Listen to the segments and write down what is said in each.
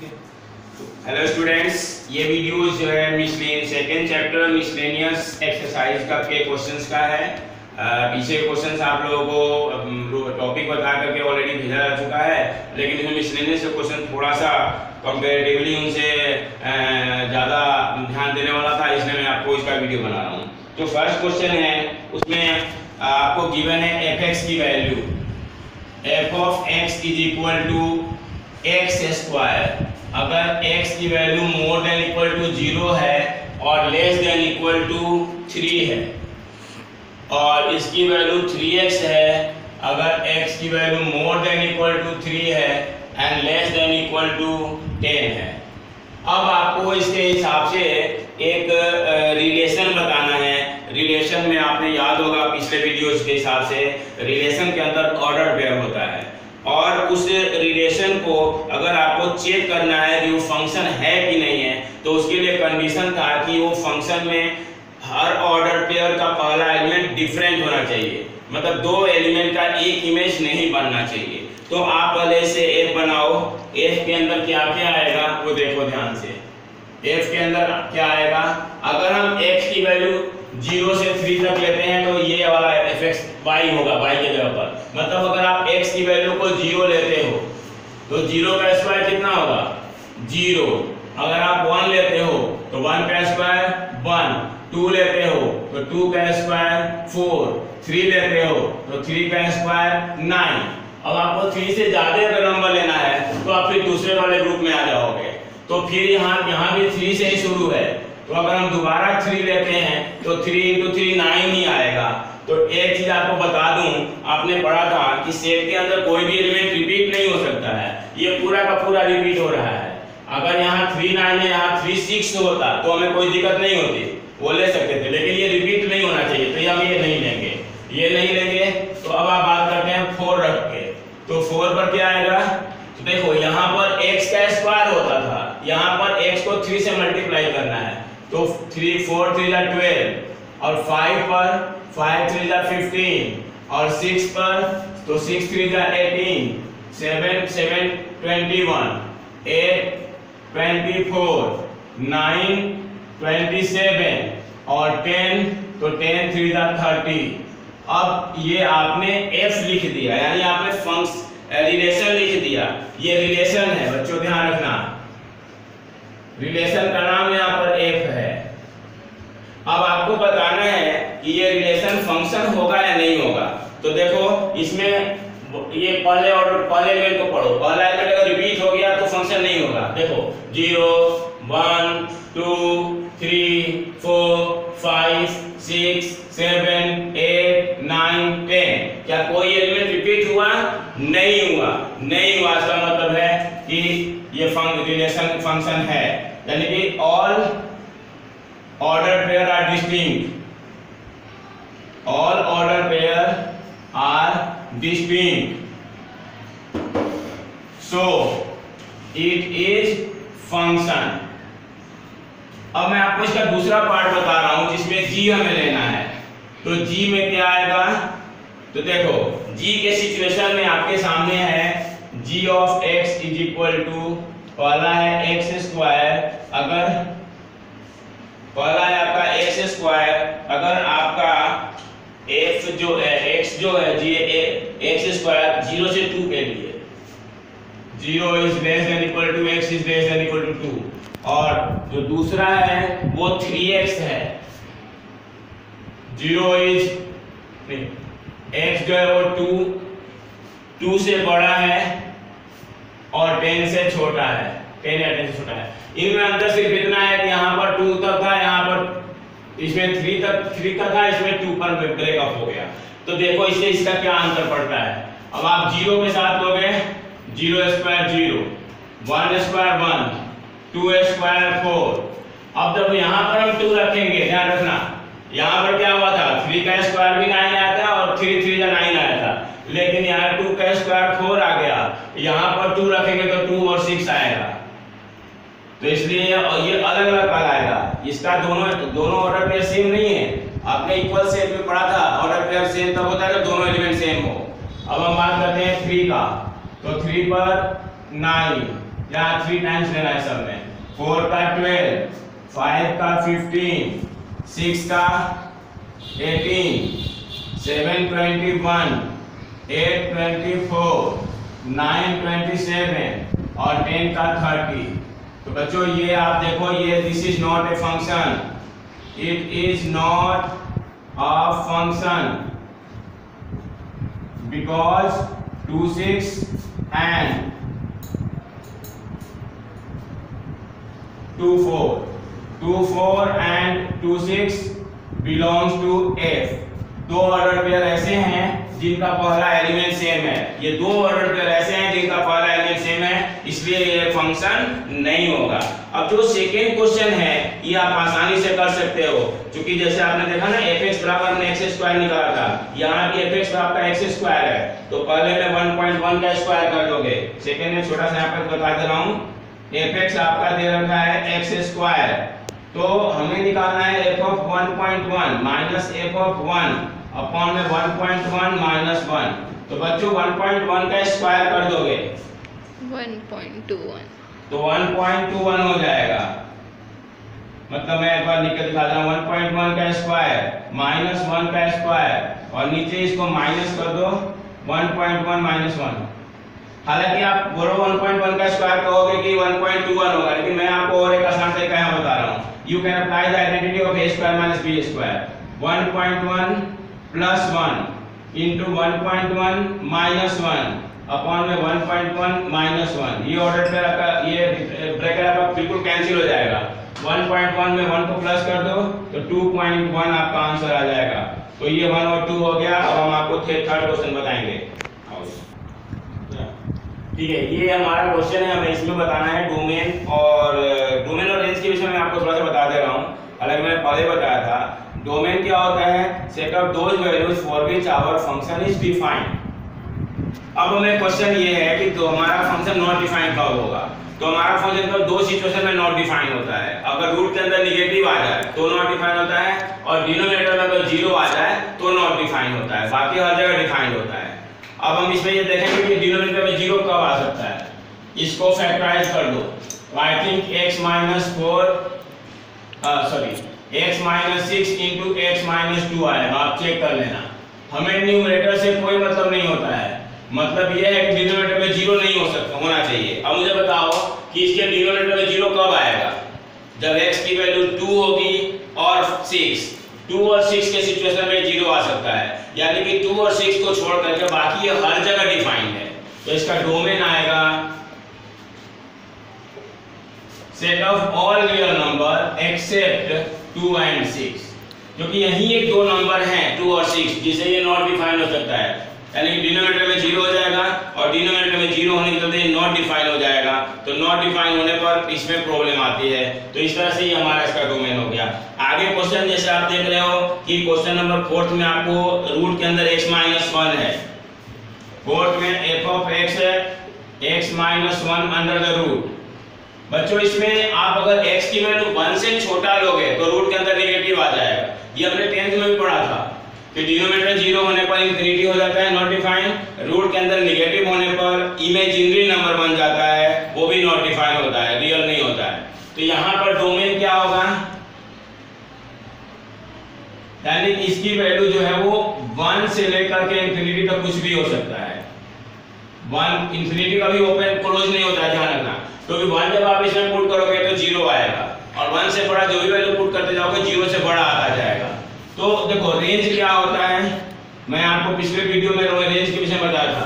Hello students, ये video जो है सेकेंड चैप्टर मिसलेनियस एक्सरसाइज का के क्वेश्चंस का है। पीछे क्वेश्चंस आप लोगों को टॉपिक बता करके ऑलरेडी भेजा जा चुका है, लेकिन इसमें मिसलेनियस क्वेश्चन थोड़ा सा कंपैरेटिवली उनसे ज़्यादा ध्यान देने वाला था, इसलिए मैं आपको इसका वीडियो बना रहा हूँ। तो फर्स्ट क्वेश्चन है, उसमें आपको गिवन है एफ एक्स की value, f of x is equal to x square. अगर x की value more than equal to 0 है और लेस देन इक्वल टू 3 है, और इसकी वैल्यू 3x है। अगर x की value more than equal to 3 है and less than equal to 10 है। अब आपको इसके हिसाब से एक रिलेशन बताना है। रिलेशन में आपने याद होगा पिछले वीडियोस के हिसाब से रिलेशन के अंदर ऑर्डर पेयर होता है, और उस रिलेशन को अगर आपको चेक करना है कि वो फंक्शन है कि नहीं है, तो उसके लिए कंडीशन था कि वो फंक्शन में हर ऑर्डर पेयर का पहला एलिमेंट डिफरेंट होना चाहिए, मतलब दो एलिमेंट का एक इमेज नहीं बनना चाहिए। तो आप पहले से एफ बनाओ। एफ के अंदर क्या क्या आएगा वो देखो ध्यान से। एफ के अंदर क्या आएगा, अगर हम x की वैल्यू 0 से 3 तक लेते हैं तो ये वाला एफ एक्स वाई होगा, वाई के जगह पर। मतलब अगर आप x की वैल्यू को 0 लेते हो तो 0 का स्क्वायर कितना होगा 0। अगर आप 1 लेते हो तो 1 का स्क्वायर 1, 2 लेते हो तो 2 का स्क्वायर 4, 3 लेते हो तो 3 का स्क्वायर 9। अब आपको 3 से ज्यादा अगर नंबर लेना है तो आप फिर दूसरे वाले ग्रुप में आ जाओगे। तो फिर यहाँ भी 3 से ही शुरू है, तो अगर हम दोबारा 3 लेते हैं तो 3 × 3 9 ही आएगा। तो एक चीज आपको बता दूं, आपने पढ़ा था कि सेट के अंदर कोई भी एलिमेंट रिपीट नहीं हो सकता है, ये पूरा का पूरा रिपीट हो रहा है। अगर यहाँ 3 9 है, यहाँ 3 6 होता तो हमें कोई दिक्कत नहीं होती, वो ले सकते थे, लेकिन ये रिपीट नहीं होना चाहिए, तो हम ये नहीं लेंगे, ये नहीं लेंगे। तो अब आप बात करते हैं 4 रख के, तो 4 पर क्या आएगा, तो देखो यहाँ पर x का स्क्वायर होता था, यहाँ पर x को 3 से मल्टीप्लाई करना है, तो 3 4 3 12, और 5 पर 5 3 15, और 6 पर तो 6 3 18, 7 7 21, 8 24, 9 27, और 10 तो 10 3 30। अब ये आपने f लिख दिया, यानी आपने फंक्शन रिलेशन लिख दिया। ये रिलेशन है बच्चों, ध्यान रखना, रिलेशन का नाम यहाँ पर f है। अब आपको बताना है कि ये रिलेशन फंक्शन होगा या नहीं होगा। तो देखो इसमें ये पहले एलिमेंट को पढ़ो, पहला एलिमेंट अगर रिपीट हो गया तो फंक्शन नहीं होगा। देखो 0 1 2 3 4 5 6 7 8 9 10। क्या कोई एलिमेंट रिपीट हुआ? नहीं हुआ, नहीं हुआ। इसका मतलब है कि ये रिलेशन फंक्शन है, यानी कि all order pair are distinct, all order pair are distinct, so it is function. अब मैं आपको इसका दूसरा पार्ट बता रहा हूं जिसमें g हमें लेना है। तो g में क्या आएगा, तो देखो g के सिचुएशन में आपके सामने है g of x is equal to, पहला है x स्क्वायर। अगर पहला है आपका x स्क्वायर, अगर आपका f जो है x जो है जी x स्क्वायर 0 से 2 के लिए 0 is less than equal to x is less than equal to 2, और जो दूसरा है वो 3x है। 0 इज x जो है वो 2 से बड़ा है और 10 से छोटा है, 10 या 10 से छोटा है। इनमें अंदर सिर्फ इतना है कि यहाँ पर 2 तक था, यहाँ पर इसमें 3 का था, इसमें 2 पर ब्रेकअप हो गया। तो देखो इससे इसका क्या अंतर पड़ता है। अब आप 0 के साथ लोगे 0 स्क्वायर 0, 1 स्क्वायर 1, 2 स्क्वायर 4। अब जब यहाँ पर हम 2 रखेंगे, ध्यान रखना, यहाँ पर क्या हुआ था 3 का स्क्वायर भी 9 आया था और 3 3 9 आया था, लेकिन यहाँ 2 का स्क्वायर 4 आ गया। यहाँ पर 2 रखेंगे तो 2 और 6 आएगा, तो इसलिए ये अलग अलग पद आएगा। इसका दोनों ऑर्डर पेयर सेम नहीं है। आपने इक्वल सेट में पढ़ा था ऑर्डर पेयर सेम तब होता है जब दोनों एलिमेंट सेम हो। अब हम बात करते हैं 3 का, तो 3 पर 9, या 3 टाइम्स लेना है सब में। 4 का 12, 5 का 15, 6 का 18, 7 21, 8 24, 9 27 और 10 का 30। तो बच्चों ये आप देखो, ये this is not a function, it is not a function because 2 6 and 2 4 and 2 6 belongs to F। दो ऑर्डर पेयर ऐसे हैं जिनका पहला एलिमेंट सेम है, ये दो ऑर्डर पेयर ऐसे हैं जिनका पहला एलिमेंट सेम है, इसलिए ये फंक्शन नहीं होगा। अब जो सेकेंड क्वेश्चन है ये आप आसानी से कर सकते हो, क्योंकि जैसे आपने देखा ना fx बराबर में x स्क्वायर निकाला था, यहाँ भी fx तो आपका x स्क्वायर है, तो पहले में 1.1 का स्क्वायर कर दोगे। सेकेंड में छोटा सा यहाँ पर बता दे रहा हूँ, fx आपका दे रखा है x स्क्वायर, तो हमें निकालना है f of 1.1 minus f of 1 upon में 1.1 माइनस 1। तो बच्चों 1.1 का स्क्वायर कर दोगे 1.21, तो 1.21 हो जाएगा। मतलब मैं एक बार लिख के दिखा रहा हूँ, 1.1 का स्क्वायर माइनस 1 का स्क्वायर और नीचे इसको माइनस कर दो 1.1 माइनस 1। हालांकि आप बोलो 1.1 का स्क्वायर कहोगे कि 1.21 होगा, लेकिन मैं आपको और एक आसान तरीका यहाँ बता रहा हूँ। You can apply the identity of a square minus b square. 1.1 plus 1 into 1.1 minus 1 upon में 1.1 माइनस 1। ये ऑर्डर पे आपका ये ब्रैकेट आपका बिल्कुल कैंसिल हो जाएगा। 1.1 में 1 को प्लस कर दो तो 2.1 आपका आंसर आ जाएगा। तो ये 1 और 2 हो गया। अब हम आपको थर्ड क्वेश्चन बताएंगे। ठीक है, ये हमारा क्वेश्चन है, हमें इसमें बताना है डोमेन और रेंज के विषय में आपको थोड़ा सा बता दे रहा हूँ। हालांकि मैंने पहले बताया था, डोमेन क्या होता है, set of those values for which our function is defined. अब हमें क्वेश्चन ये है कि तो हमारा फंक्शन नॉट डिफाइंड कब होगा। तो हमारा फंक्शन तो दो सिचुएशन में नॉट डिफाइंड होता है। अगर रूट के अंदर नेगेटिव आ जाए तो नॉट डिफाइंड होता है, और डिनोमिनेटर में अगर 0 आ जाए तो नॉट डिफाइंड होता है। बाकी हर जगह डिफाइंड होता है। अब हम इसमें ये देखेंगे कि डिनोमिनेटर में 0 कब आ सकता है। इसको फैक्टराइज कर दो। I think x minus 6 into x minus 2 आएगा, आप चेक कर लेना। हमें न्यूमरेटर से कोई मतलब नहीं होता है, मतलब ये है कि डिनोमिनेटर में 0 नहीं हो सकता, होना चाहिए। अब मुझे बताओ कि इसके डिनोमिनेटर में 0 कब आएगा, जब x की वैल्यू 2 होगी और 6। 2 और 6 के सिचुएशन में 0 आ सकता है, यानी कि 2 और 6 को छोड़ करके बाकी ये हर जगह डिफाइंड है। तो इसका डोमेन आएगा set of all real number except 2 and 6, क्योंकि यही एक दो नंबर हैं 2 और 6 जिसे ये नॉट डिफाइंड हो सकता है। यानी कि डिनोमिनेटर में 0 हो जाएगा और डिनोमिनेटर में 0 होने के चलते नॉट डिफाइन हो जाएगा। तो नॉट डिफाइन होने पर इसमें प्रॉब्लम आती है। तो इस तरह से ही हमारा इसका डोमेन हो गया। आगे क्वेश्चन जैसे आप देख रहे हो कि क्वेश्चन नंबर 4 में आपको रूट के अंदर x माइनस 1 है, 4 में f ऑफ x है x minus 1 under the root. बच्चों इसमें आप अगर x की वैल्यू 1 से छोटा लोगे तो रूट के अंदर नेगेटिव आ जाएगा। ये हमने 10th में भी पढ़ा था कि डिनोमिनेटर 0 होने पर इंफिनिटी हो जाता है, नॉट डिफाइंड। रूट के अंदर नेगेटिव होने पर इमेजिनरी नंबर बन जाता है, वो भी नॉट डिफाइंड होता है, रियल नहीं होता है। तो यहाँ पर डोमेन क्या होगा, यानी कि इसकी वैल्यू जो है वो 1 से लेकर के इंफिनिटी तक कुछ भी हो सकता है। 1 इंफिनिटी का भी ओपन क्लोज नहीं होता है, ध्यान रखना। क्योंकि 1 जब आप इसमें पुट करोगे तो 0 आएगा, और 1 से बड़ा जो भी वैल्यू पुट करते जाओगे 0 से बड़ा आता जाएगा। तो देखो रेंज क्या होता है, मैं आपको पिछले वीडियो में रेंज के विषय में बताया था।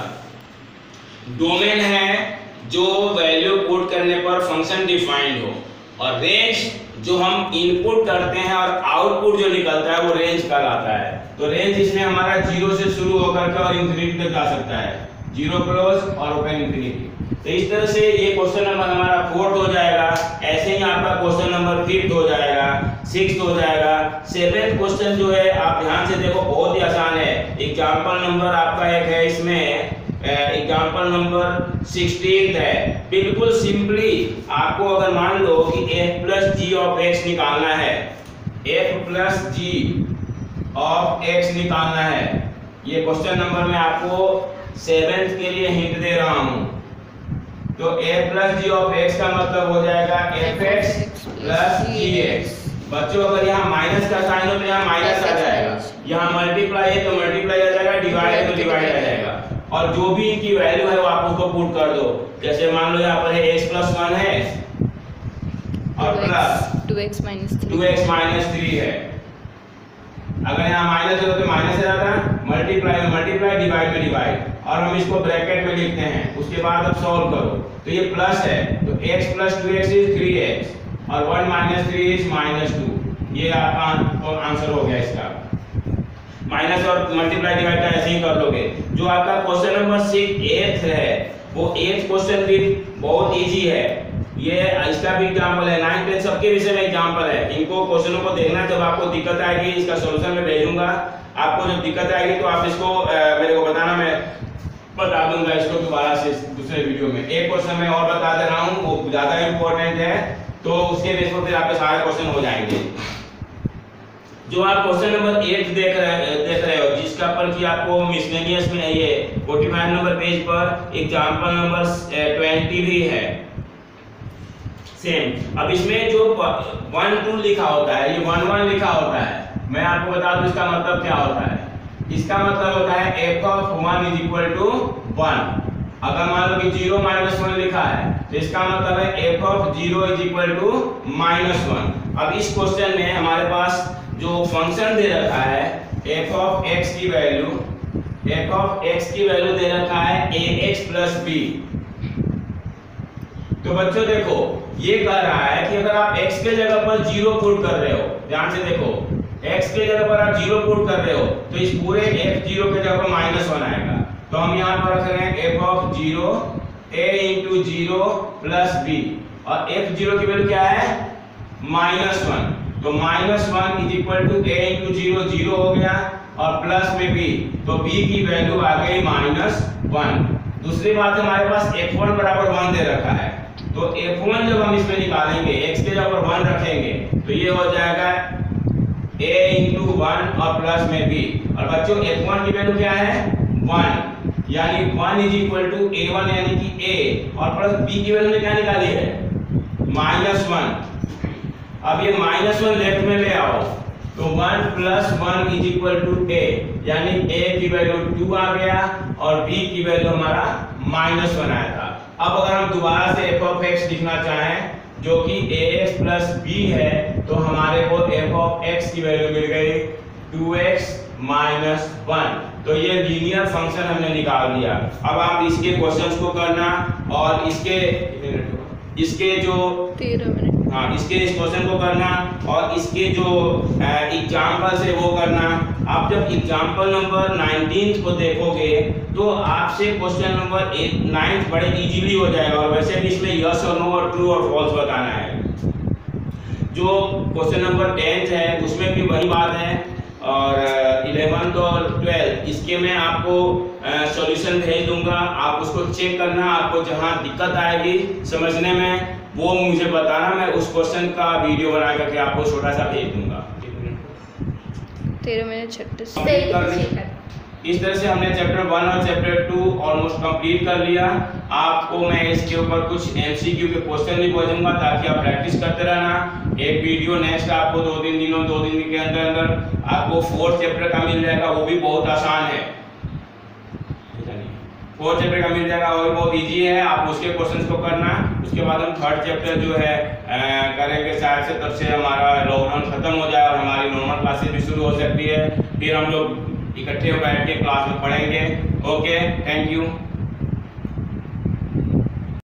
डोमेन है जो वैल्यू पुट करने पर फंक्शन डिफाइंड हो, और रेंज जो हम इनपुट करते हैं और आउटपुट जो निकलता है वो रेंज कहलाता है। तो रेंज इसमें हमारा 0 से शुरू होकर के और इंफिनिटी तक जा सकता है, 0 क्लोज और ओपन इंफिनिटी। तो इस तरह से ये क्वेश्चन नंबर हमारा 4th हो जाएगा। ऐसे ही आपका क्वेश्चन नंबर 5th हो जाएगा, 6th हो जाएगा। 7th क्वेश्चन जो है आप ध्यान से देखो, बहुत ही आसान है। एग्जांपल नंबर आपका एक है इसमें, एग्जांपल नंबर 16 है। बिल्कुल सिंपली आपको अगर मान लो कि f plus g of x निकालना है, f plus g of x निकालना है। ये क्वेश्चन नंबर मैं आपको 7th के लिए हिंट दे रहा हूं। तो a plus g of x का मतलब हो जाएगा fx प्लस gx। बच्चों अगर यहाँ माइनस का साइन हो तो यहाँ माइनस आ जाएगा, यहाँ मल्टीप्लाई है तो मल्टीप्लाई आ जाएगा, डिवाइड है तो डिवाइड आ जाएगा। और जो भी इनकी वैल्यू है वो आप उसको पुट कर दो। जैसे मान लो यहाँ पर है x प्लस 1 है और प्लस 2x माइनस 3 है। अगर यहाँ माइनस है तो माइनस आ जाता है, मल्टीप्लाई में मल्टीप्लाई, डिवाइड में डिवाइड, और हम इसको ब्रैकेट में लिखते हैं। उसके बाद अब सॉल्व करो तो ये प्लस है तो x plus 2x is 3x और 1 माइनस 3 इज माइनस 2। ये आपका आंसर हो गया इसका। माइनस और मल्टीप्लाई डिवाइड का ऐसे ही कर लोगे। जो आपका क्वेश्चन नंबर 6 8th है वो 8th क्वेश्चन भी बहुत इजी है। ये इसका भी एग्जांपल है, 9th 10th सबके विषय में एग्जांपल है। इनको क्वेश्चनों को देखना, जब आपको दिक्कत आएगी इसका सॉल्यूशन मैं भेजूंगा। आपको जब दिक्कत आएगी तो आप इसको मेरे को बताना, मैं बता दूंगा इसको दोबारा से दूसरे वीडियो में। एक क्वेश्चन मैं और बता दे रहा हूँ, वो ज्यादा इंपॉर्टेंट है, तो उसके बेस पर फिर आपके सारे क्वेश्चन हो जाएंगे। जो आप क्वेश्चन नंबर 8 देख रहे हो, जिसका पर कि आपको मिसलेनियस में ये 45 नंबर पेज पर एग्जांपल नंबर 20 भी है सेम। अब इसमें जो 1 2 लिखा होता है, ये 1 1 लिखा होता है। मैं आपको बता दूं इसका मतलब क्या होता है। इसका मतलब होता है f of 1 is equal to 1। अगर मान लो कि 0 minus 1 लिखा है तो इसका मतलब है f of 0 is equal to minus 1। अब इस क्वेश्चन में हमारे पास जो फंक्शन दे रखा है f of x की वैल्यू दे रखा है ax plus b। तो बच्चों देखो ये कह रहा है कि अगर आप x के जगह पर 0 पुट कर रहे हो, ध्यान से देखो, x के जगह पर आप 0 पुट कर रहे हो तो इस पूरे f0 के जगह पर -1 आएगा। तो हम यहाँ पर रख रहे हैं f of 0 a into 0 plus b, और f0 की वैल्यू क्या है -1। तो -1 is equal to a into 0 0 हो गया और प्लस में b, तो b की वैल्यू आ गई -1। दूसरी बात हमारे पास f1 बराबर 1 दे रखा है, तो f1 जब हम इसमें निकालेंगे x के जगह पर 1 रखेंगे तो ये हो जाएगा a into 1 और प्लस में b। और बच्चों f1 की वैल्यू क्या है 1, यानी 1 is equal to a1 यानी कि a, और प्लस b की वैल्यू क्या निकाली है -1। अब ये -1 लेफ्ट में ले आओ तो 1 plus 1 is equal to a, यानी a की वैल्यू 2 आ गया और b की वैल्यू हमारा -1 आया था। अब अगर हम दोबारा से f of x लिखना चाहें जो कि ax plus b है, तो हमारे को f of x की वैल्यू मिल गई 2x minus 1। तो ये लीनियर फंक्शन हमने निकाल दिया। अब आप इसके क्वेश्चंस को करना और इसके जो 13 मिनट, हाँ, इसके इस क्वेश्चन को करना और इसके जो एग्जाम्पल्स है वो करना। आप जब एग्जाम्पल नंबर 19 को देखोगे तो आपसे क्वेश्चन नंबर 9 बड़े इजीली हो जाएगा। और वैसे भी इसमें यस और नो और ट्रू और फॉल्स बताना है। जो क्वेश्चन नंबर 10 है उसमें भी वही बात है, और 11th और 12th इसके मैं आपको सॉल्यूशन भेज दूंगा। आप उसको चेक करना, आपको जहां दिक्कत आएगी समझने में वो मुझे बताना, मैं उस क्वेश्चन का वीडियो बना करके आपको छोटा सा भेज दूंगा। 13 मिनट 36। इस तरह से हमने चैप्टर 1 और चैप्टर 2 ऑलमोस्ट कंप्लीट कर लिया। आपको मैं इसके ऊपर कुछ एमसीक्यू के क्वेश्चन भी भेजूंगा ताकि आप प्रैक्टिस करते रहना। एक वीडियो नेक्स्ट आपको 2-3 दिन के अंदर आपको 4th चैप्टर का मिल जाएगा, वो भी बहुत आसान है। 4th चैप्टर का मिल जाएगा, वो भी बहुत इजी है। आप उसके क्वेश्चंस को करना। उसके बाद हम 3rd चैप्टर जो है करेंगे शायद से, तब से हमारा लॉकडाउन खत्म हो जाए और हमारी नॉर्मल क्लासेस भी शुरू हो सकती है। फिर हम लोग इकट्ठे बैठ के क्लास में पढ़ेंगे। Okay, thank you.